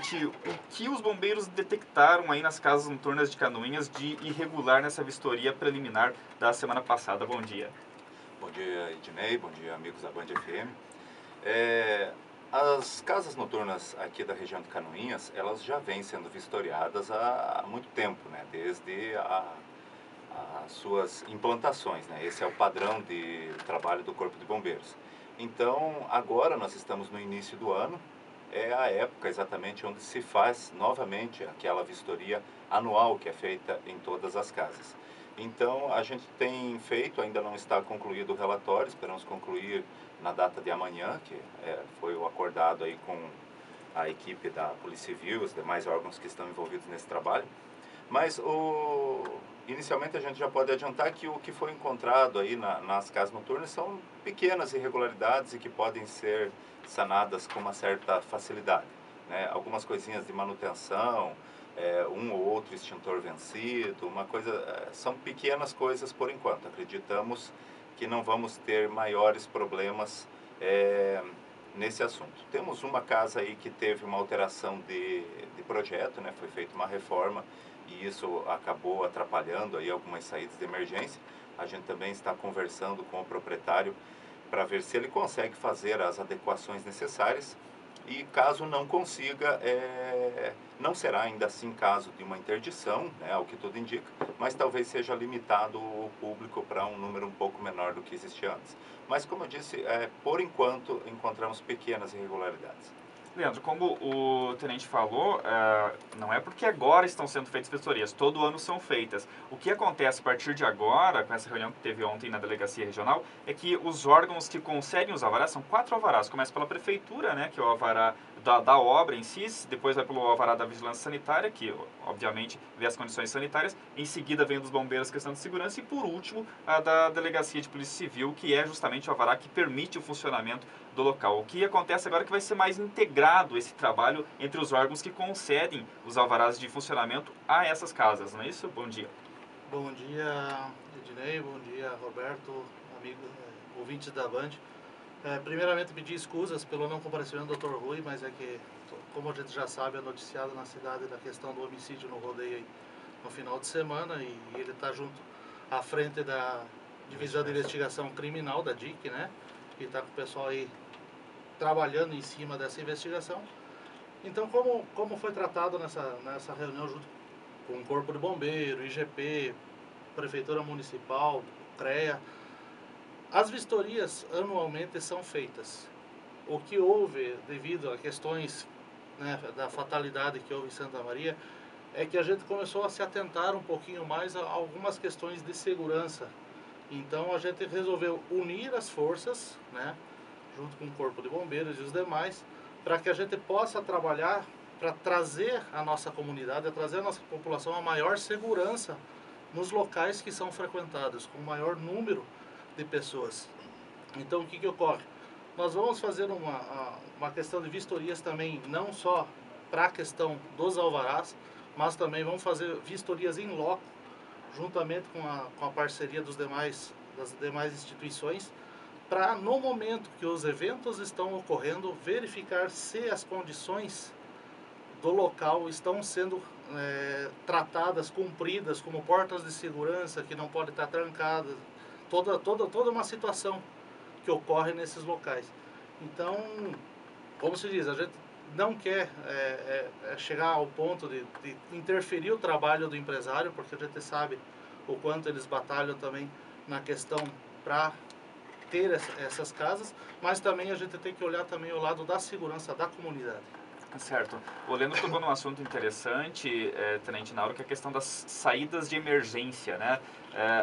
seguinte, o que os bombeiros detectaram aí nas casas noturnas de Canoinhas de irregular nessa vistoria preliminar da semana passada? Bom dia. Bom dia, Ednei. Bom dia, amigos da Band FM. As casas noturnas aqui da região de Canoinhas, elas já vêm sendo vistoriadas há muito tempo, né? Desde as suas implantações, né? Esse é o padrão de trabalho do Corpo de Bombeiros. Então, agora nós estamos no início do ano, é a época exatamente onde se faz novamente aquela vistoria anual que é feita em todas as casas. Então, a gente tem feito, ainda não está concluído o relatório, esperamos concluir na data de amanhã, que foi o acordado aí com a equipe da Polícia Civil, os demais órgãos que estão envolvidos nesse trabalho. Mas inicialmente a gente já pode adiantar que o que foi encontrado aí nas casas noturnas são pequenas irregularidades e que podem ser sanadas com uma certa facilidade, né? Algumas coisinhas de manutenção, um ou outro extintor vencido, são pequenas coisas por enquanto. Acreditamos que não vamos ter maiores problemas nesse assunto. Temos uma casa aí que teve uma alteração de projeto, né? Foi feita uma reforma e isso acabou atrapalhando aí algumas saídas de emergência. A gente também está conversando com o proprietário para ver se ele consegue fazer as adequações necessárias e caso não consiga, não será ainda assim caso de uma interdição, né, ao que tudo indica, mas talvez seja limitado o público para um número um pouco menor do que existia antes. Mas como eu disse, por enquanto encontramos pequenas irregularidades. Leandro, como o tenente falou, não é porque agora estão sendo feitas vistorias, todo ano são feitas. O que acontece a partir de agora, com essa reunião que teve ontem na delegacia regional, é que os órgãos que concedem os alvarás, são 4 alvarás, começa pela prefeitura, né, que é o alvará da obra em si, depois vai pelo alvará da vigilância sanitária, que obviamente vê as condições sanitárias, em seguida vem dos bombeiros questão de segurança e por último a da delegacia de polícia civil, que é justamente o alvará que permite o funcionamento do local. O que acontece agora é que vai ser mais integrado esse trabalho entre os órgãos que concedem os alvarás de funcionamento a essas casas, não é isso? Bom dia. Bom dia, Ednei, bom dia, Roberto, amigo, ouvintes da Band. Primeiramente, pedir escusas pelo não comparecimento do Dr. Rui, mas é que, como a gente já sabe, é noticiado na cidade da questão do homicídio no rodeio aí, no final de semana e ele está junto à frente da Divisão de Investigação Criminal, da DIC, né? Que está com o pessoal aí trabalhando em cima dessa investigação. Então, como foi tratado nessa reunião junto com o Corpo de Bombeiro, IGP, Prefeitura Municipal, CREA, as vistorias anualmente são feitas. O que houve devido a questões, né, da fatalidade que houve em Santa Maria é que a gente começou a se atentar um pouquinho mais a algumas questões de segurança. Então a gente resolveu unir as forças, né, junto com o Corpo de Bombeiros e os demais, para que a gente possa trabalhar para trazer a nossa comunidade, a trazer a nossa população a maior segurança nos locais que são frequentados, com o maior número de pessoas. Então o que ocorre? Nós vamos fazer uma questão de vistorias também, não só para a questão dos alvarás, mas também vamos fazer vistorias em loco, juntamente com a parceria das demais instituições, para no momento que os eventos estão ocorrendo, verificar se as condições do local estão sendo tratadas, cumpridas, como portas de segurança que não podem estar trancadas, toda uma situação que ocorre nesses locais. Então, como se diz, a gente não quer chegar ao ponto de interferir o trabalho do empresário, porque a gente sabe o quanto eles batalham também na questão para ter essas casas, mas também a gente tem que olhar também o lado da segurança da comunidade. Certo. O Leandro tocou num assunto interessante, Tenente Nauro, que é a questão das saídas de emergência, né?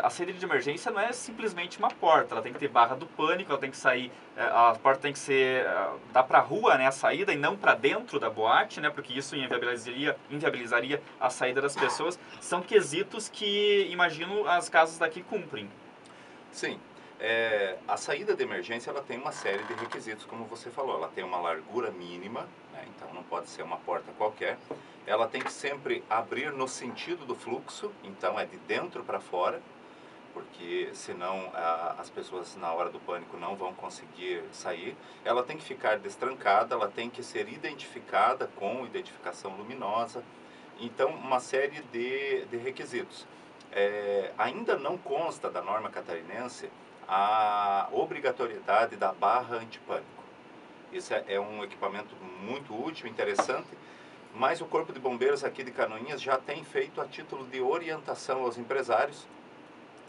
A saída de emergência não é simplesmente uma porta, ela tem que ter barra do pânico, ela tem que sair, a porta tem que ser, dá pra rua, né, a saída e não para dentro da boate, né, porque isso inviabilizaria a saída das pessoas. São quesitos que, imagino, as casas daqui cumprem. Sim, a saída de emergência ela tem uma série de requisitos, como você falou. Ela tem uma largura mínima, né, então não pode ser uma porta qualquer. Ela tem que sempre abrir no sentido do fluxo, então é de dentro para fora. porque senão as pessoas na hora do pânico não vão conseguir sair. Ela tem que ficar destrancada, ela tem que ser identificada com identificação luminosa. Então, uma série de requisitos. Ainda não consta da norma catarinense a obrigatoriedade da barra antipânico. Isso é um equipamento muito útil, interessante, mas o Corpo de Bombeiros aqui de Canoinhas já tem feito a título de orientação aos empresários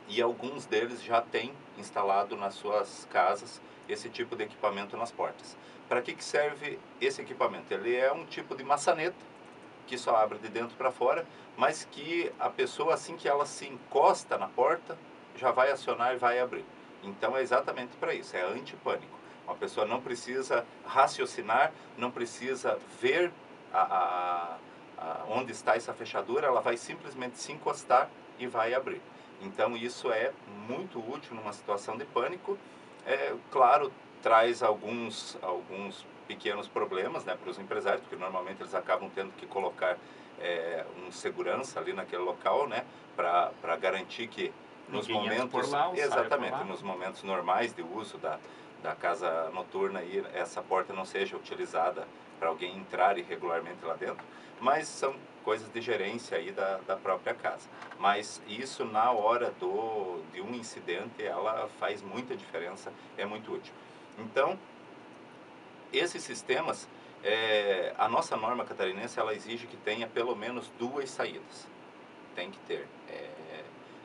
e alguns deles já têm instalado nas suas casas esse tipo de equipamento nas portas. Para que serve esse equipamento? Ele é um tipo de maçaneta que só abre de dentro para fora, mas que a pessoa, assim que ela se encosta na porta, já vai acionar e vai abrir. Então é exatamente para isso, é antipânico. Uma pessoa não precisa raciocinar, não precisa ver onde está essa fechadura, ela vai simplesmente se encostar e vai abrir. Então isso é muito útil numa situação de pânico. Claro, traz alguns pequenos problemas, né, para os empresários, porque normalmente eles acabam tendo que colocar um segurança ali naquele local, né, para garantir que nos Ninguém entra momentos, por lá ou saia por exatamente, lá. nos momentos normais de uso da casa noturna, aí, essa porta não seja utilizada para alguém entrar irregularmente lá dentro, mas são coisas de gerência aí da própria casa. Mas isso na hora de um incidente, ela faz muita diferença, é muito útil. Então, esses sistemas, a nossa norma catarinense, ela exige que tenha pelo menos 2 saídas. Tem que ter.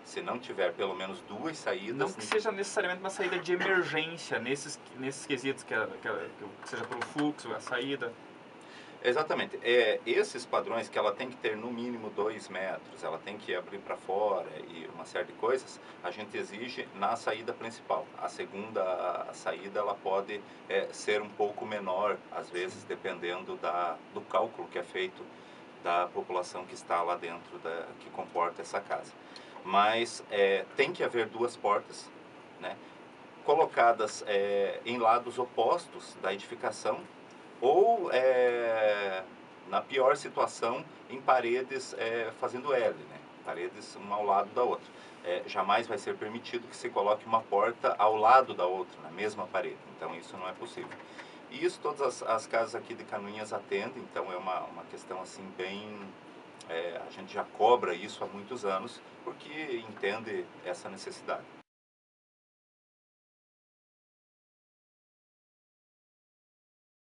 Se não tiver pelo menos 2 saídas... Não que seja necessariamente uma saída de emergência nesses quesitos, que seja pelo fluxo, a saída. Exatamente. Esses padrões que ela tem que ter no mínimo 2 metros, ela tem que abrir para fora e uma série de coisas, a gente exige na saída principal. A segunda saída ela pode ser um pouco menor, às vezes, dependendo do cálculo que é feito da população que está lá dentro, que comporta essa casa. Mas tem que haver 2 portas, né, colocadas em lados opostos da edificação, ou, na pior situação, em paredes fazendo L, né? Paredes uma ao lado da outra. Jamais vai ser permitido que se coloque uma porta ao lado da outra, na mesma parede. Então, isso não é possível. E isso todas as casas aqui de Canoinhas atendem, então é uma questão assim bem... a gente já cobra isso há muitos anos, porque entende essa necessidade.